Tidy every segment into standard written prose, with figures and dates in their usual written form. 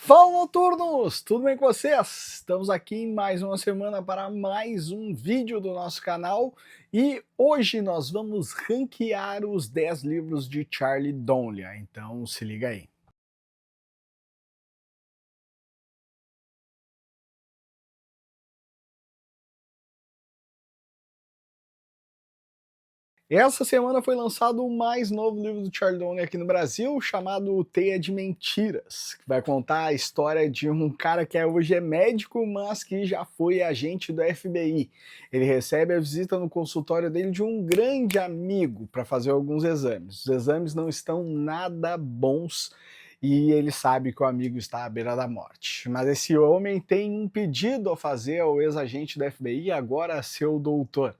Fala, noturnos! Tudo bem com vocês? Estamos aqui em mais uma semana para mais um vídeo do nosso canal e hoje nós vamos ranquear os 10 livros de Charlie Donlea, então se liga aí. Essa semana foi lançado o mais novo livro do Charlie Donlea aqui no Brasil, chamado Teia de Mentiras, que vai contar a história de um cara que hoje é médico, mas que já foi agente do FBI. Ele recebe a visita no consultório dele de um grande amigo para fazer alguns exames. Os exames não estão nada bons e ele sabe que o amigo está à beira da morte. Mas esse homem tem um pedido a fazer ao ex-agente do FBI, agora seu doutor.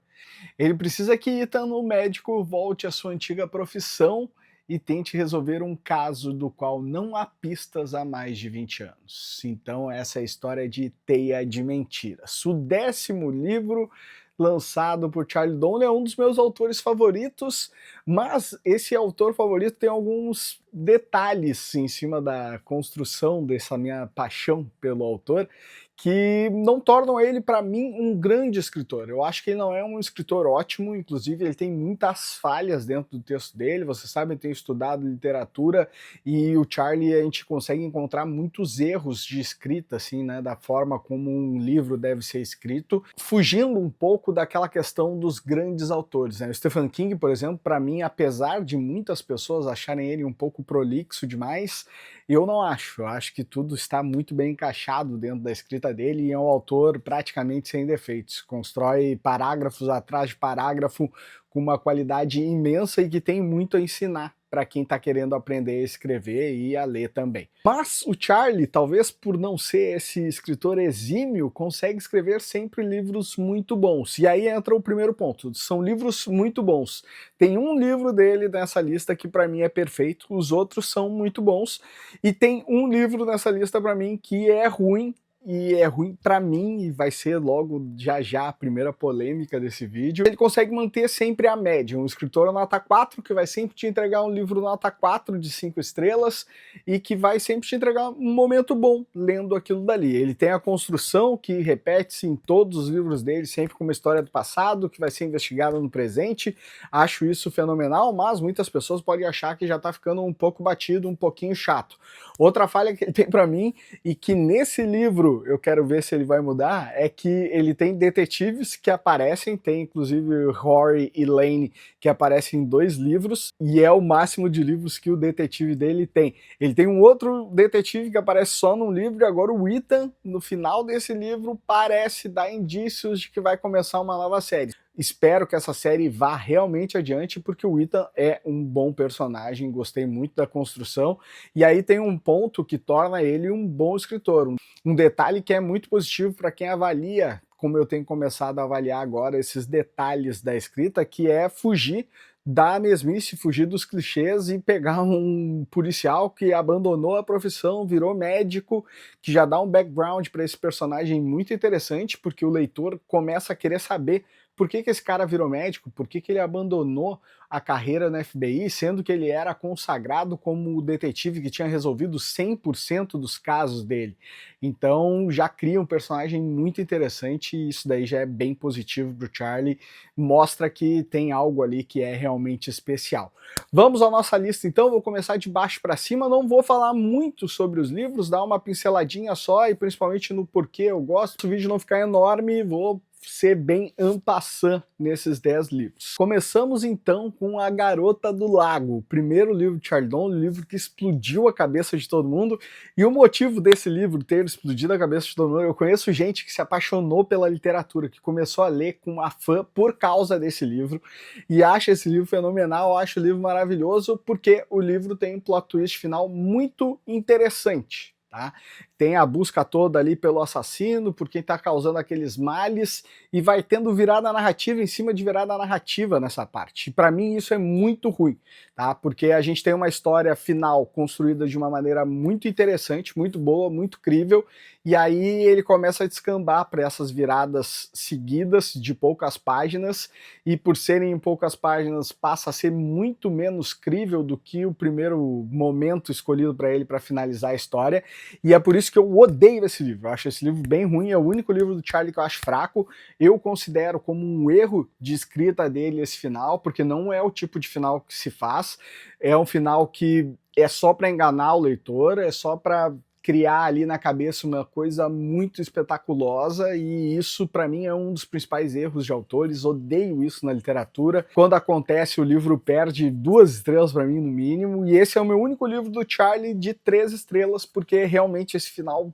Ele precisa que Ethan, o médico, volte à sua antiga profissão e tente resolver um caso do qual não há pistas há mais de 20 anos. Então essa é a história de Teia de Mentiras. O 10º livro lançado por Charlie Donlea é um dos meus autores favoritos, mas esse autor favorito tem alguns detalhes em cima da construção dessa minha paixão pelo autor que não tornam ele, para mim, um grande escritor. Eu acho que ele não é um escritor ótimo, inclusive ele tem muitas falhas dentro do texto dele. Você sabe, eu tenho estudado literatura e o Charlie, a gente consegue encontrar muitos erros de escrita, assim, né, da forma como um livro deve ser escrito, fugindo um pouco daquela questão dos grandes autores, né? O Stephen King, por exemplo, para mim, apesar de muitas pessoas acharem ele um pouco prolixo demais, eu não acho. Eu acho que tudo está muito bem encaixado dentro da escrita dele e é um autor praticamente sem defeitos. Constrói parágrafos atrás de parágrafo com uma qualidade imensa e que tem muito a ensinar para quem está querendo aprender a escrever e a ler também. Mas o Charlie, talvez por não ser esse escritor exímio, consegue escrever sempre livros muito bons. E aí entra o primeiro ponto, são livros muito bons. Tem um livro dele nessa lista que para mim é perfeito, os outros são muito bons, e tem um livro nessa lista para mim que é ruim, e é ruim para mim, e vai ser logo já já a primeira polêmica desse vídeo. Ele consegue manter sempre a média, um escritor nota 4 que vai sempre te entregar um livro nota 4 de 5 estrelas e que vai sempre te entregar um momento bom lendo aquilo dali. Ele tem a construção que repete-se em todos os livros dele, sempre com uma história do passado que vai ser investigada no presente. Acho isso fenomenal, mas muitas pessoas podem achar que já tá ficando um pouco batido, um pouquinho chato. Outra falha que ele tem para mim, e que nesse livro eu quero ver se ele vai mudar, é que ele tem detetives que aparecem, tem inclusive Rory e Lane que aparecem em 2 livros, e é o máximo de livros que o detetive dele tem. Ele tem um outro detetive que aparece só num livro, e agora o Ethan, no final desse livro, parece dar indícios de que vai começar uma nova série. Espero que essa série vá realmente adiante, porque o Ethan é um bom personagem, gostei muito da construção, e aí tem um ponto que torna ele um bom escritor. Um detalhe que é muito positivo para quem avalia, como eu tenho começado a avaliar agora, esses detalhes da escrita, que é fugir da mesmice, fugir dos clichês e pegar um policial que abandonou a profissão, virou médico, que já dá um background para esse personagem muito interessante, porque o leitor começa a querer saber por que esse cara virou médico, por que ele abandonou a carreira no FBI, sendo que ele era consagrado como o detetive que tinha resolvido 100% dos casos dele. Então já cria um personagem muito interessante e isso daí já é bem positivo pro Charlie, mostra que tem algo ali que é realmente especial. Vamos à nossa lista então, vou começar de baixo para cima, não vou falar muito sobre os livros, dar uma pinceladinha só e principalmente no porquê eu gosto, se o vídeo não ficar enorme, vou ser bem en passant nesses 10 livros. Começamos então com A Garota do Lago, o primeiro livro de Charlie Donlea, um livro que explodiu a cabeça de todo mundo, e o motivo desse livro ter explodido a cabeça de todo mundo, eu conheço gente que se apaixonou pela literatura, que começou a ler com afã por causa desse livro, e acha esse livro fenomenal, acha o livro maravilhoso, porque o livro tem um plot twist final muito interessante. Tá? Tem a busca toda ali pelo assassino, por quem está causando aqueles males, e vai tendo virada narrativa em cima de virada narrativa nessa parte. E para mim isso é muito ruim, tá? Porque a gente tem uma história final construída de uma maneira muito interessante, muito boa, muito crível, e aí ele começa a descambar para essas viradas seguidas de poucas páginas, e por serem em poucas páginas passa a ser muito menos crível do que o primeiro momento escolhido para ele para finalizar a história, E é por isso que eu odeio esse livro. Eu acho esse livro bem ruim, é o único livro do Charlie que eu acho fraco. Eu considero como um erro de escrita dele esse final, porque não é o tipo de final que se faz. É um final que é só para enganar o leitor, é só para criar ali na cabeça uma coisa muito espetaculosa, e isso para mim é um dos principais erros de autores. Odeio isso na literatura. Quando acontece, o livro perde 2 estrelas para mim no mínimo, e esse é o meu único livro do Charlie de 3 estrelas, porque realmente esse final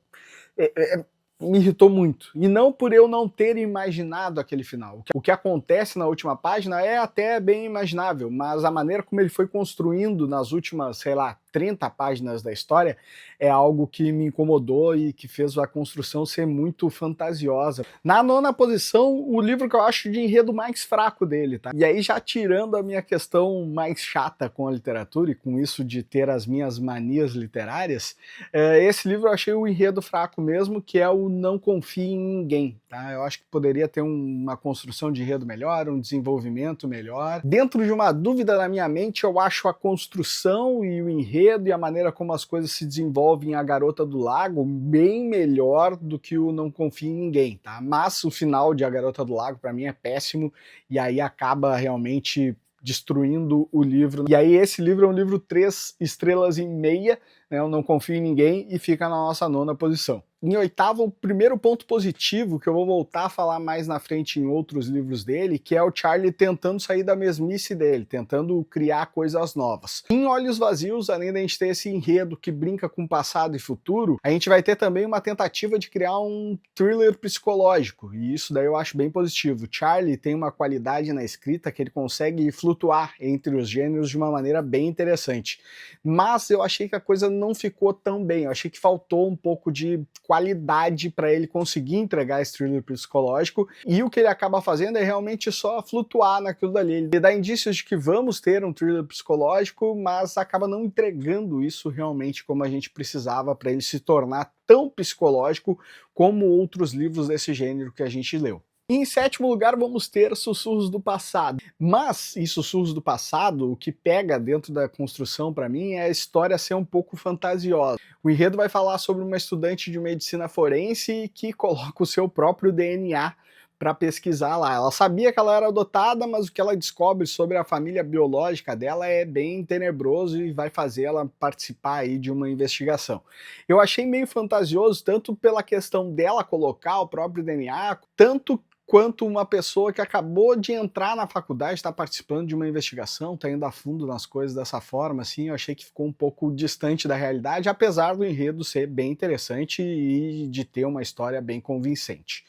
me irritou muito. E não por eu não ter imaginado aquele final. O que acontece na última página é até bem imaginável, mas a maneira como ele foi construindo nas últimas, sei lá, 30 páginas da história é algo que me incomodou e que fez a construção ser muito fantasiosa. Na 9ª posição, o livro que eu acho de enredo mais fraco dele, tá? E aí, já tirando a minha questão mais chata com a literatura e com isso de ter as minhas manias literárias, esse livro eu achei o enredo fraco mesmo, que é o Não Confie em Ninguém, tá? Eu acho que poderia ter uma construção de enredo melhor, um desenvolvimento melhor. Dentro de uma dúvida na minha mente, eu acho a construção e o enredo e a maneira como as coisas se desenvolvem em A Garota do Lago bem melhor do que o Não Confie em Ninguém, tá? Mas o final de A Garota do Lago para mim é péssimo, e aí acaba realmente destruindo o livro. E aí esse livro é um livro 3 estrelas e meia, né? Eu Não Confio em Ninguém, e fica na nossa 9ª posição. Em 8º, o primeiro ponto positivo, que eu vou voltar a falar mais na frente em outros livros dele, que é o Charlie tentando sair da mesmice dele, tentando criar coisas novas. Em Olhos Vazios, além da gente ter esse enredo que brinca com passado e futuro, a gente vai ter também uma tentativa de criar um thriller psicológico, e isso daí eu acho bem positivo. O Charlie tem uma qualidade na escrita que ele consegue flutuar entre os gêneros de uma maneira bem interessante. Mas eu achei que a coisa não ficou tão bem, eu achei que faltou um pouco de qualidade para ele conseguir entregar esse thriller psicológico, e o que ele acaba fazendo é realmente só flutuar naquilo dali. Ele dá indícios de que vamos ter um thriller psicológico, mas acaba não entregando isso realmente como a gente precisava para ele se tornar tão psicológico como outros livros desse gênero que a gente leu. E em 7º lugar, vamos ter Sussurros do Passado. Mas em Sussurros do Passado, o que pega dentro da construção para mim é a história ser um pouco fantasiosa. O enredo vai falar sobre uma estudante de medicina forense que coloca o seu próprio DNA para pesquisar lá. Ela sabia que ela era adotada, mas o que ela descobre sobre a família biológica dela é bem tenebroso e vai fazer ela participar aí de uma investigação. Eu achei meio fantasioso, tanto pela questão dela colocar o próprio DNA, tanto quanto uma pessoa que acabou de entrar na faculdade, está participando de uma investigação, está indo a fundo nas coisas dessa forma, assim, eu achei que ficou um pouco distante da realidade, apesar do enredo ser bem interessante e de ter uma história bem convincente.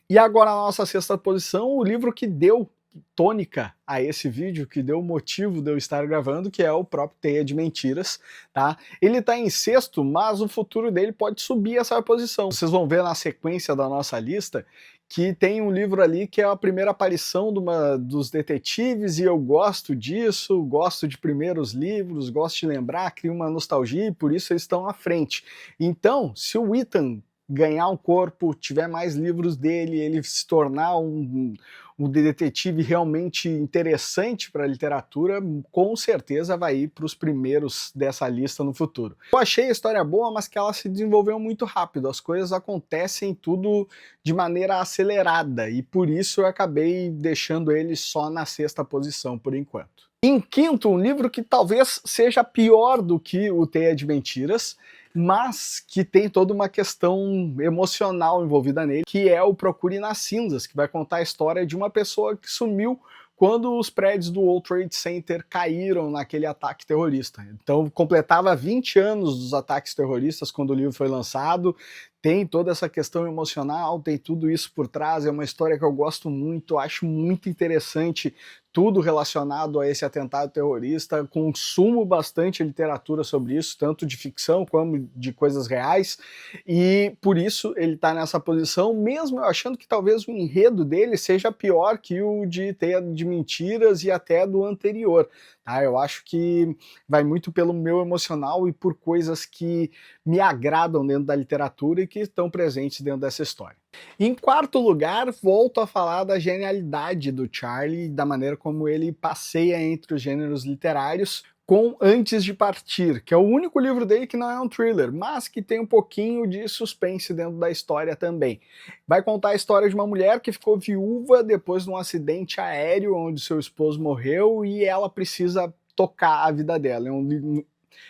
E agora, na nossa 6ª posição, o livro que deu tônica a esse vídeo, que deu motivo de eu estar gravando, que é o próprio Teia de Mentiras, tá? Ele tá em 6º, mas o futuro dele pode subir essa posição. Vocês vão ver na sequência da nossa lista que tem um livro ali que é a primeira aparição dos detetives, e eu gosto disso, gosto de primeiros livros, gosto de lembrar, cria uma nostalgia, e por isso eles estão à frente. Então, se o Ethan ganhar um corpo, tiver mais livros dele, ele se tornar um detetive realmente interessante para a literatura, com certeza vai ir para os primeiros dessa lista no futuro. Eu achei a história boa, mas que ela se desenvolveu muito rápido, as coisas acontecem tudo de maneira acelerada, e por isso eu acabei deixando ele só na 6ª posição por enquanto. Em 5º, um livro que talvez seja pior do que o Teia de Mentiras, mas que tem toda uma questão emocional envolvida nele, que é o Procure nas Cinzas, que vai contar a história de uma pessoa que sumiu quando os prédios do World Trade Center caíram naquele ataque terrorista. Então completava 20 anos dos ataques terroristas quando o livro foi lançado, tem toda essa questão emocional, tem tudo isso por trás, é uma história que eu gosto muito, acho muito interessante tudo relacionado a esse atentado terrorista, consumo bastante literatura sobre isso, tanto de ficção como de coisas reais, e por isso ele está nessa posição, mesmo eu achando que talvez o enredo dele seja pior que o de Teia de Mentiras e até do anterior. Tá? Eu acho que vai muito pelo meu emocional e por coisas que me agradam dentro da literatura e que estão presentes dentro dessa história. Em 4º lugar, volto a falar da genialidade do Charlie, da maneira como ele passeia entre os gêneros literários, com Antes de Partir, que é o único livro dele que não é um thriller, mas que tem um pouquinho de suspense dentro da história também. Vai contar a história de uma mulher que ficou viúva depois de um acidente aéreo onde seu esposo morreu e ela precisa tocar a vida dela.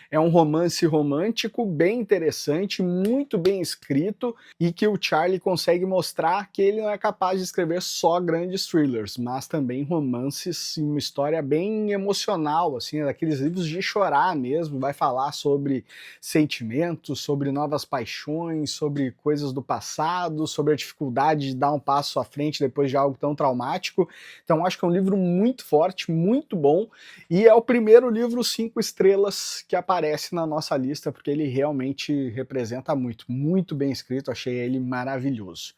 É um romance romântico bem interessante, muito bem escrito e que o Charlie consegue mostrar que ele não é capaz de escrever só grandes thrillers, mas também romances, uma história bem emocional, assim, daqueles livros de chorar mesmo, vai falar sobre sentimentos, sobre novas paixões, sobre coisas do passado, sobre a dificuldade de dar um passo à frente depois de algo tão traumático. Então acho que é um livro muito forte, muito bom, e é o primeiro livro 5 estrelas que aparece na nossa lista, porque ele realmente representa muito, muito bem escrito, achei ele maravilhoso.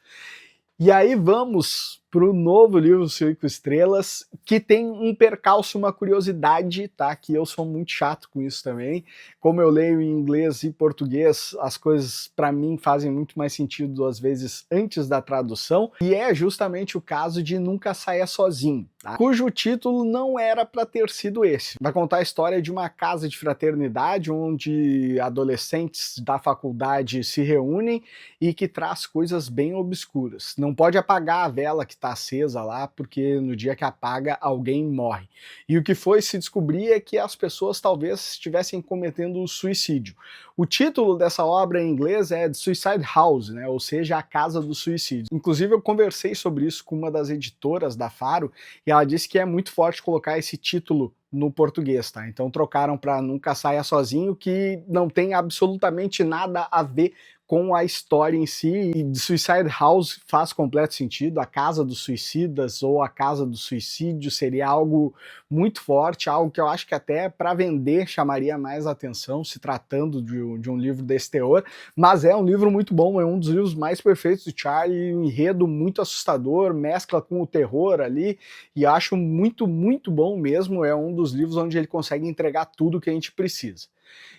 E aí vamos para o novo livro 5 estrelas, que tem um percalço, uma curiosidade, tá? Que eu sou muito chato com isso também. Como eu leio em inglês e português, as coisas para mim fazem muito mais sentido às vezes antes da tradução, e é justamente o caso de Nunca Saia Sozinho, tá? Cujo título não era para ter sido esse. Vai contar a história de uma casa de fraternidade onde adolescentes da faculdade se reúnem e que traz coisas bem obscuras. Não pode apagar a vela que está acesa lá, porque no dia que apaga, alguém morre. E o que foi se descobrir é que as pessoas talvez estivessem cometendo suicídio. O título dessa obra em inglês é The Suicide House, né? Ou seja, a Casa do Suicídio. Inclusive eu conversei sobre isso com uma das editoras da Faro, e ela disse que é muito forte colocar esse título no português, tá? Então trocaram para Nunca Saia Sozinho, que não tem absolutamente nada a ver com a história em si, e Suicide House faz completo sentido, a casa dos suicidas ou a casa do suicídio seria algo muito forte, algo que eu acho que até para vender chamaria mais atenção, se tratando de um livro desse teor, mas é um livro muito bom, é um dos livros mais perfeitos do Charlie, um enredo muito assustador, mescla com o terror ali, e acho muito, muito bom mesmo, é um dos livros onde ele consegue entregar tudo que a gente precisa.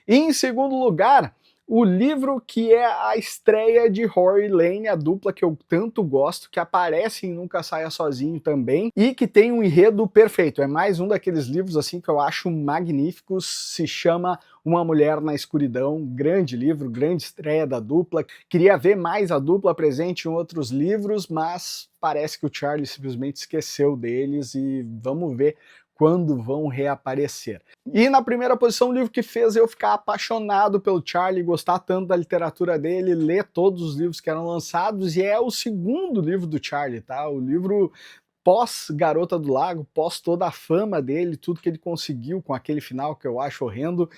E em segundo lugar, o livro que é a estreia de Rory Lane, a dupla que eu tanto gosto, que aparece em Nunca Saia Sozinho também, e que tem um enredo perfeito. É mais um daqueles livros assim que eu acho magníficos, se chama Uma Mulher na Escuridão, grande livro, grande estreia da dupla. Queria ver mais a dupla presente em outros livros, mas parece que o Charlie simplesmente esqueceu deles e vamos ver quando vão reaparecer. E na primeira posição, o livro que fez eu ficar apaixonado pelo Charlie, gostar tanto da literatura dele, ler todos os livros que eram lançados, e é o segundo livro do Charlie, tá? O livro pós Garota do Lago, pós toda a fama dele, tudo que ele conseguiu com aquele final que eu acho horrendo,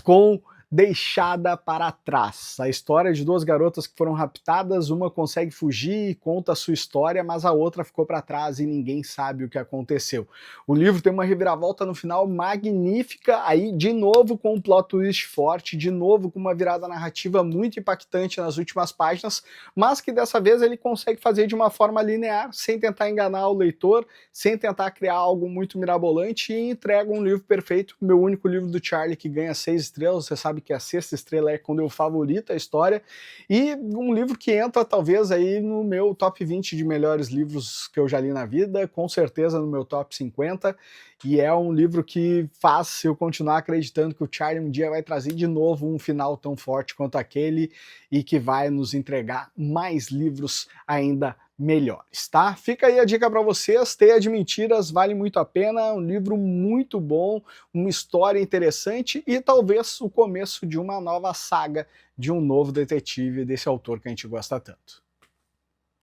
com Deixada para Trás. A história de duas garotas que foram raptadas, uma consegue fugir e conta a sua história, mas a outra ficou para trás e ninguém sabe o que aconteceu. O livro tem uma reviravolta no final magnífica, aí de novo com um plot twist forte, de novo com uma virada narrativa muito impactante nas últimas páginas, mas que dessa vez ele consegue fazer de uma forma linear, sem tentar enganar o leitor, sem tentar criar algo muito mirabolante, e entrega um livro perfeito, meu único livro do Charlie que ganha 6 estrelas, você sabe que a 6ª estrela é quando eu favorito a história, e um livro que entra talvez aí no meu top 20 de melhores livros que eu já li na vida, com certeza no meu top 50, e é um livro que faz eu continuar acreditando que o Charlie um dia vai trazer de novo um final tão forte quanto aquele, e que vai nos entregar mais livros ainda melhores, tá? Fica aí a dica para vocês, Teia de Mentiras vale muito a pena, um livro muito bom, uma história interessante e talvez o começo de uma nova saga de um novo detetive desse autor que a gente gosta tanto.